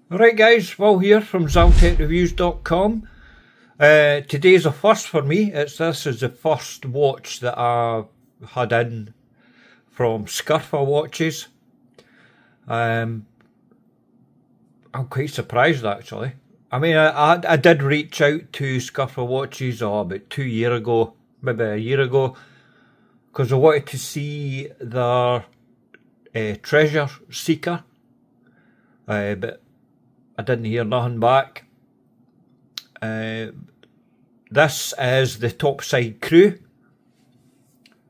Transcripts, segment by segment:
Alright guys, Will here from ZalTechReviews.com. Today's a first for me. This is the first watch that I've had in from Scurfa watches. I'm quite surprised actually. I mean, I did reach out to Scurfa watches about 2 years ago, maybe a year ago, because I wanted to see their treasure seeker, but I didn't hear nothing back. This is the Top Side Crew.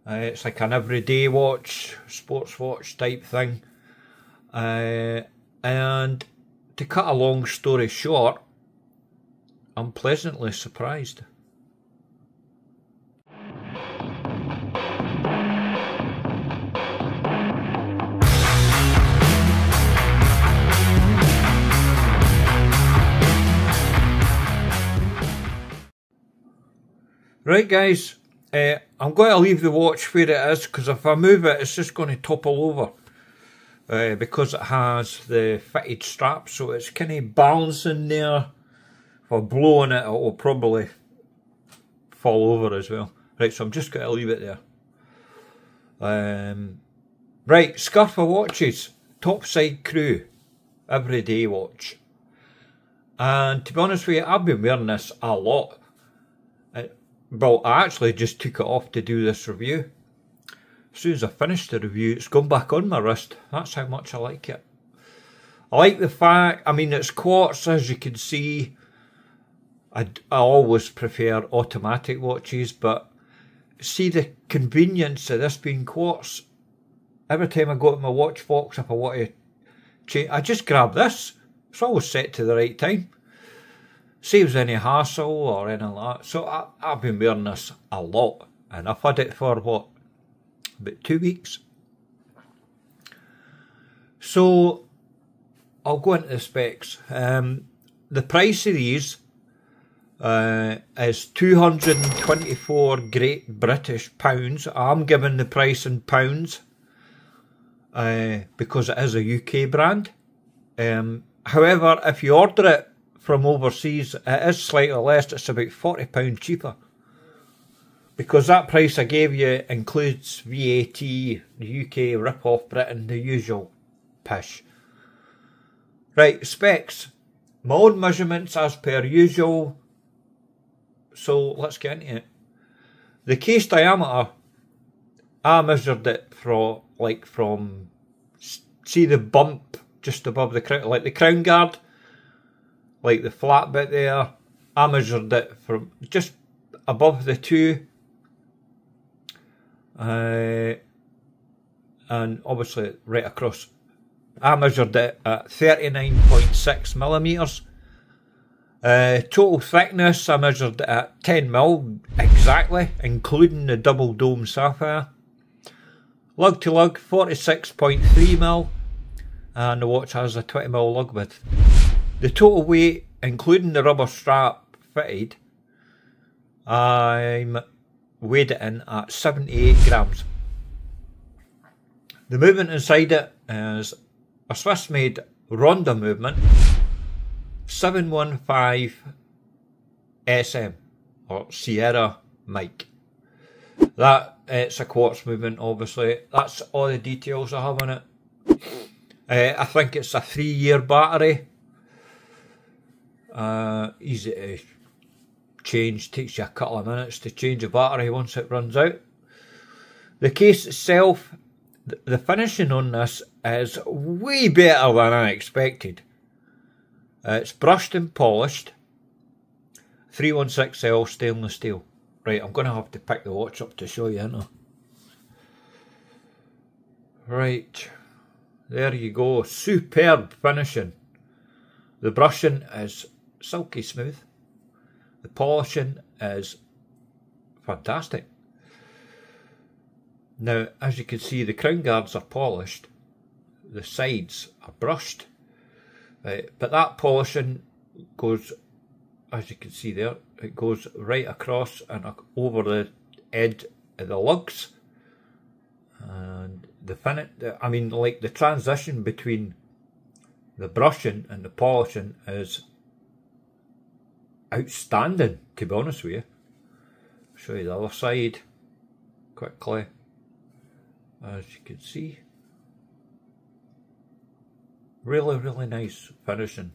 It's like an everyday watch, sports watch type thing. And to cut a long story short, I'm pleasantly surprised. Right guys, I'm going to leave the watch where it is, because if I move it, it's just going to topple over. Because it has the fitted strap, so it's kind of balancing there. If I blow on it, it will probably fall over as well. Right, so I'm just going to leave it there. Right, Scurfa watches, Top Side Crew, everyday watch. And to be honest with you, I've been wearing this a lot. Well, I actually just took it off to do this review. As soon as I finished the review, it's gone back on my wrist. That's how much I like it. I like the fact, I mean, it's quartz, as you can see. I always prefer automatic watches, but see the convenience of this being quartz. Every time I go to my watch box, if I want to change, I just grab this. It's always set to the right time. Saves any hassle or anything like that. So I've been wearing this a lot, and I've had it for what, about 2 weeks. So I'll go into the specs. The price of these is 224 Great British pounds. I'm giving the price in pounds because it is a UK brand. However, if you order it from overseas, it is slightly less. It's about £40 cheaper, because that price I gave you includes VAT, the UK rip-off Britain, the usual pish. Right, specs. My own measurements as per usual. So let's get into it. The case diameter, I measured it from see the bump just above the crown, like the crown guard, like the flat bit there. I measured it from just above the two, and obviously right across. I measured it at 39.6 millimeters. Total thickness, I measured it at 10 mil exactly, including the double dome sapphire. Lug to lug, 46.3 mil, and the watch has a 20 mil lug width. The total weight, including the rubber strap fitted, I'm weighed it in at 78 grams. The movement inside it is a Swiss made Ronda movement 715 SM, or Sierra Mike. That, it's a quartz movement obviously. That's all the details I have on it. I think it's a 3-year battery. Easy to change, takes you a couple of minutes to change a battery once it runs out. The case itself, the finishing on this is way better than I expected. It's brushed and polished, 316L stainless steel. Right, I'm going to have to pick the watch up to show you, aren't I? Right, there you go, superb finishing. The brushing is silky smooth. The polishing is fantastic. Now, as you can see, the crown guards are polished, the sides are brushed, but that polishing goes, as you can see there, it goes right across and over the edge of the lugs, and the finish, I mean, like the transition between the brushing and the polishing is outstanding, to be honest with you. I'll show you the other side quickly. As you can see, really, really nice finishing.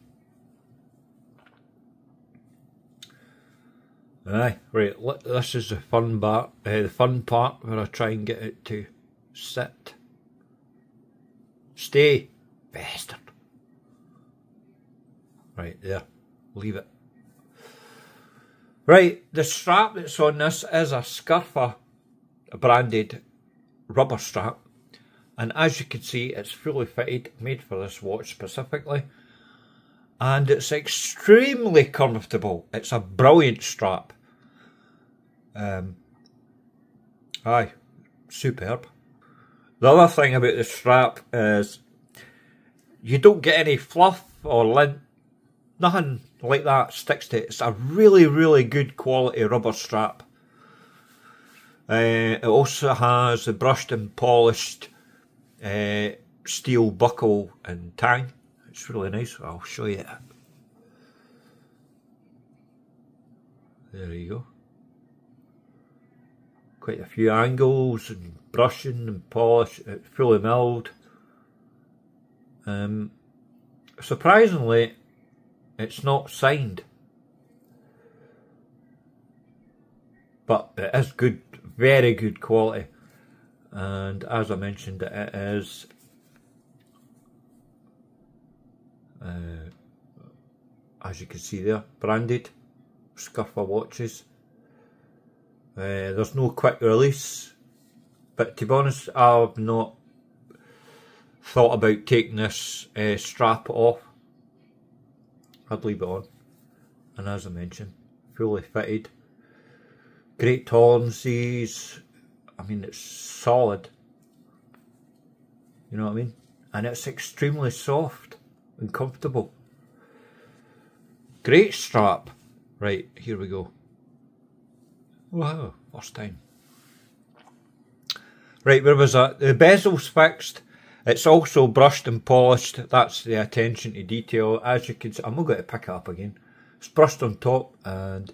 Aye, right, this is the fun part where I try and get it to sit. Stay, bastard. Right, there, leave it. Right, the strap that's on this is a Scurfa branded rubber strap, and as you can see, it's fully fitted, made for this watch specifically, and it's extremely comfortable. It's a brilliant strap. Aye, superb. The other thing about the strap is you don't get any fluff or lint, nothing like that sticks to it. It's a really, really good quality rubber strap. It also has the brushed and polished steel buckle and tang. It's really nice. I'll show you it. There you go. Quite a few angles and brushing and polish. It's fully milled. Surprisingly, it's not signed, but it is good, very good quality. And as I mentioned, it is as you can see there, branded Scurfa watches. There's no quick release, but to be honest, I've not thought about taking this strap off. I'd leave it on, and as I mentioned, fully fitted, great tolerances. I mean, it's solid, you know what I mean, and it's extremely soft and comfortable. Great strap. Right, here we go. Wow, first time. Right, where was that? The bezel's fixed. It's also brushed and polished. That's the attention to detail. As you can see, I'm not going to pick it up again. It's brushed on top, and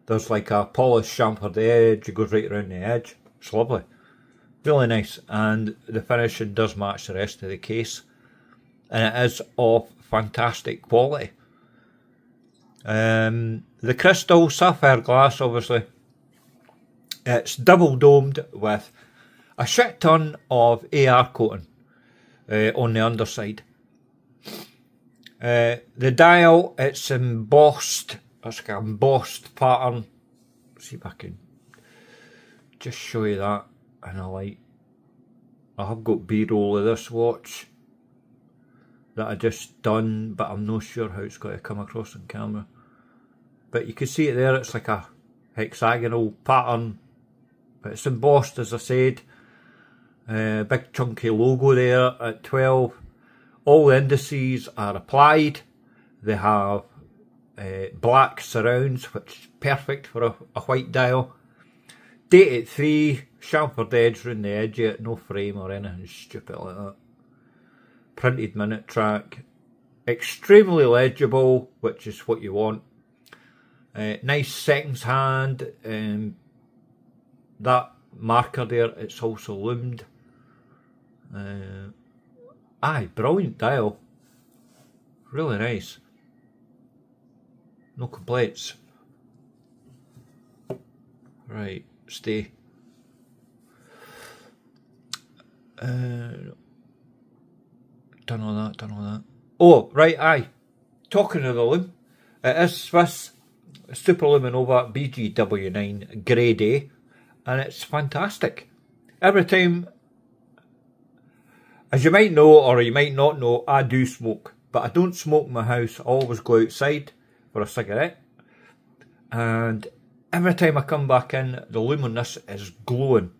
there's like a polished chamfered edge. It goes right around the edge. It's lovely. Really nice. And the finishing does match the rest of the case. And it is of fantastic quality. The crystal sapphire glass, obviously. It's double domed with a shit ton of AR coating on the underside. The dial, it's embossed. It's like an embossed pattern. Let's see if I can just show you that in a light. I have got B-roll of this watch that I just done, but I'm not sure how it's going to come across on camera. But you can see it there, it's like a hexagonal pattern, but it's embossed, as I said. Big chunky logo there at 12. All the indices are applied. They have black surrounds, which is perfect for a white dial. Date at 3, chamfered edge round the edge of it, no frame or anything stupid like that. Printed minute track. Extremely legible, which is what you want. Nice seconds hand. That marker there, it's also loomed. Aye, brilliant dial. Really nice. No complaints. Right, stay. Done all that. Oh, right, aye. Talking of the loom, it is Swiss Superluminova BGW9 Grade A, and it's fantastic. Every time, as you might know or you might not know, I do smoke, but I don't smoke in my house. I always go outside for a cigarette, and every time I come back in, the loom on this is glowing.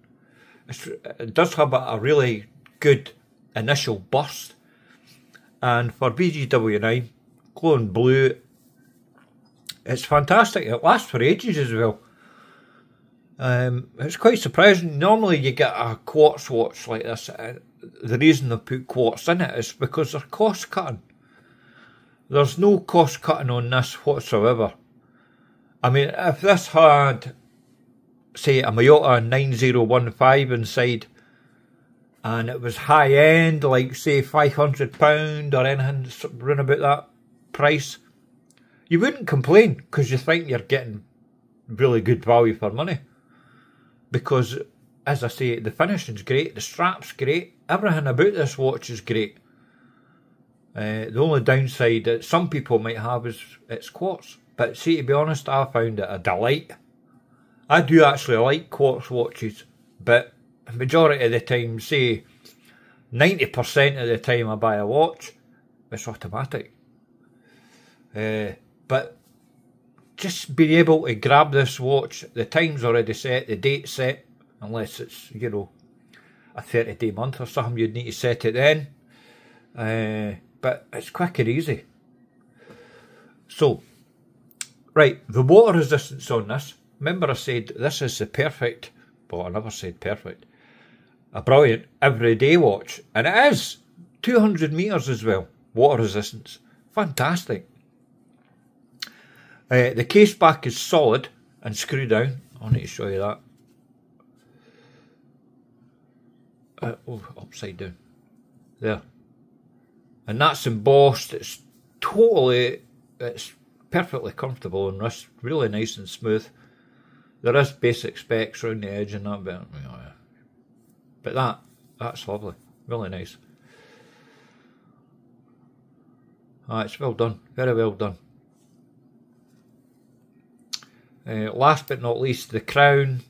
It does have a really good initial burst, and for BGW9, glowing blue, it's fantastic. It lasts for ages as well. It's quite surprising. Normally you get a quartz watch like this. The reason they put quartz in it is because they're cost cutting. there's no cost cutting on this whatsoever. I mean, if this had, say, a Miyota 9015 inside, and it was high end, like say £500 or anything round about that price, you wouldn't complain because you think you're getting really good value for money. Because, as I say, the finishing's great, the strap's great, everything about this watch is great. The only downside that some people might have is it's quartz. But see, to be honest, I found it a delight. I do actually like quartz watches, but the majority of the time, say 90% of the time I buy a watch, it's automatic. But just being able to grab this watch, the time's already set, the date's set, unless it's, you know, a 30-day month or something, you'd need to set it then. But it's quick and easy. So, right, the water resistance on this, remember I said this is the perfect, well, I never said perfect, a brilliant everyday watch, and it is 200 metres as well, water resistance, fantastic. The case back is solid and screw down. I'll need to show you that. Oh, upside down. There. And that's embossed. It's totally, it's perfectly comfortable on wrist. Really nice and smooth. There is basic specs around the edge and that bit. But that's lovely. Really nice. It's well done. Very well done. Last but not least, the crown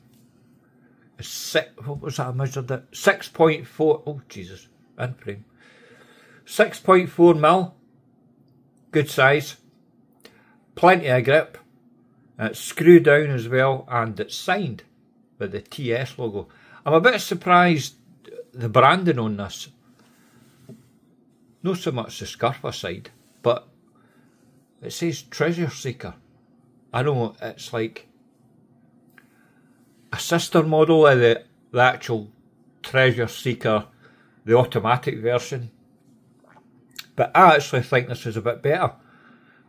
is what was that I measured it? 6.4, oh Jesus, in frame. 6.4mm, good size, plenty of grip, it's screwed down as well, and it's signed with the TS logo. I'm a bit surprised the branding on this, not so much the Scurfa side, but it says Treasure Seeker. I know it's like a sister model of the actual Treasure Seeker, the automatic version. But I actually think this is a bit better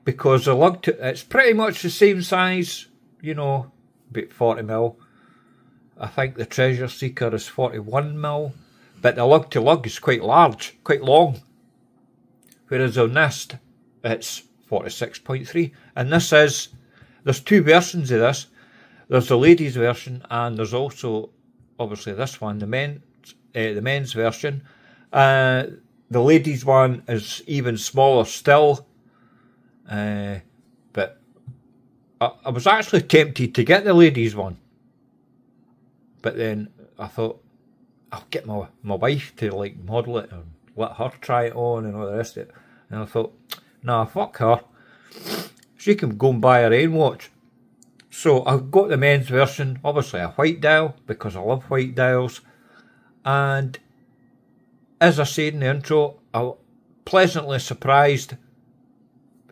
because the lug it's pretty much the same size, you know, about 40mm. I think the Treasure Seeker is 41mm, but the lug to lug is quite large, quite long. Whereas on this, it's 46.3, and this is. There's two versions of this. There's the ladies version and there's also, obviously this one, the men's version. The ladies one is even smaller still. But I was actually tempted to get the ladies one. But then I thought, I'll get my wife to like model it and let her try it on and all the rest of it. And I thought, nah, fuck her. She can go and buy her own watch. So I got the men's version, obviously a white dial, because I love white dials. And as I said in the intro, I was pleasantly surprised.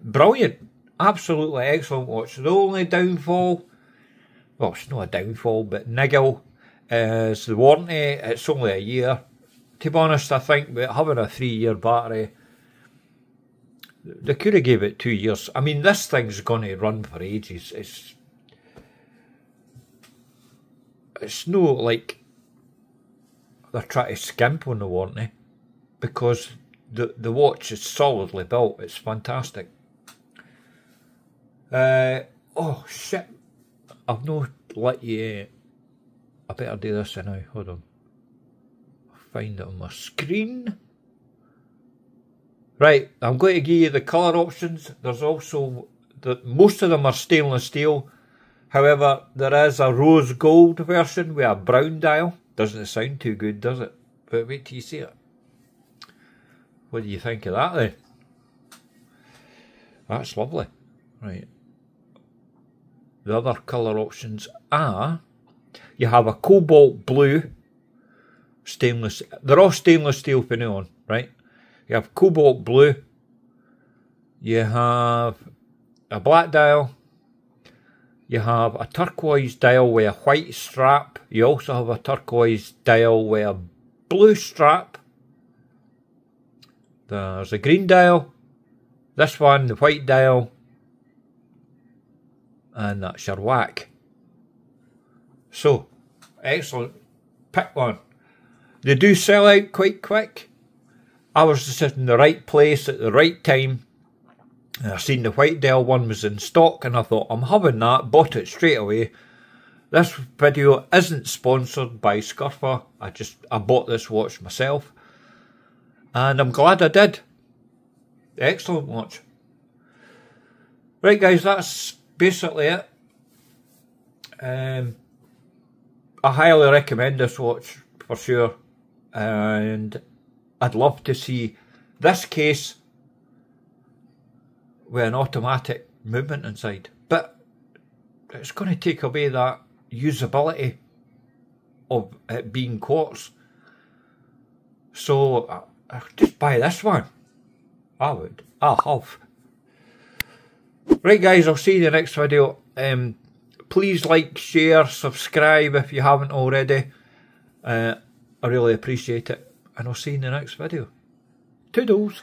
Brilliant. Absolutely excellent watch. The only downfall, well, it's not a downfall, but niggle, is the warranty. It's only a year. To be honest, I think with having a 3-year battery, they could have gave it 2 years. I mean, this thing's going to run for ages. It's no like they're trying to skimp on the warranty, because the watch is solidly built. It's fantastic. Oh shit! I've not let you. I better do this now. Hold on. I'll find it on my screen. Right, I'm going to give you the colour options. There's also, most of them are stainless steel. However, there is a rose gold version with a brown dial. Doesn't sound too good, does it? But wait till you see it. What do you think of that then? That's lovely. Right. The other colour options are, you have a cobalt blue, stainless, they're all stainless steel from now on, right? You have cobalt blue, you have a black dial, you have a turquoise dial with a white strap, you also have a turquoise dial with a blue strap, there's a green dial, This one, the white dial, and that's your whack. So, excellent. Pick one. They do sell out quite quick. I was just in the right place at the right time. And I seen the white dial one was in stock and I thought, I'm having that, bought it straight away. This video isn't sponsored by Scurfa. I bought this watch myself. And I'm glad I did. Excellent watch. Right guys, that's basically it. I highly recommend this watch for sure. And I'd love to see this case with an automatic movement inside, but it's going to take away that usability of it being quartz. So just buy this one. I'll have. Right guys, I'll see you in the next video. Please like, share, subscribe if you haven't already. I really appreciate it, and I'll see you in the next video. Toodles.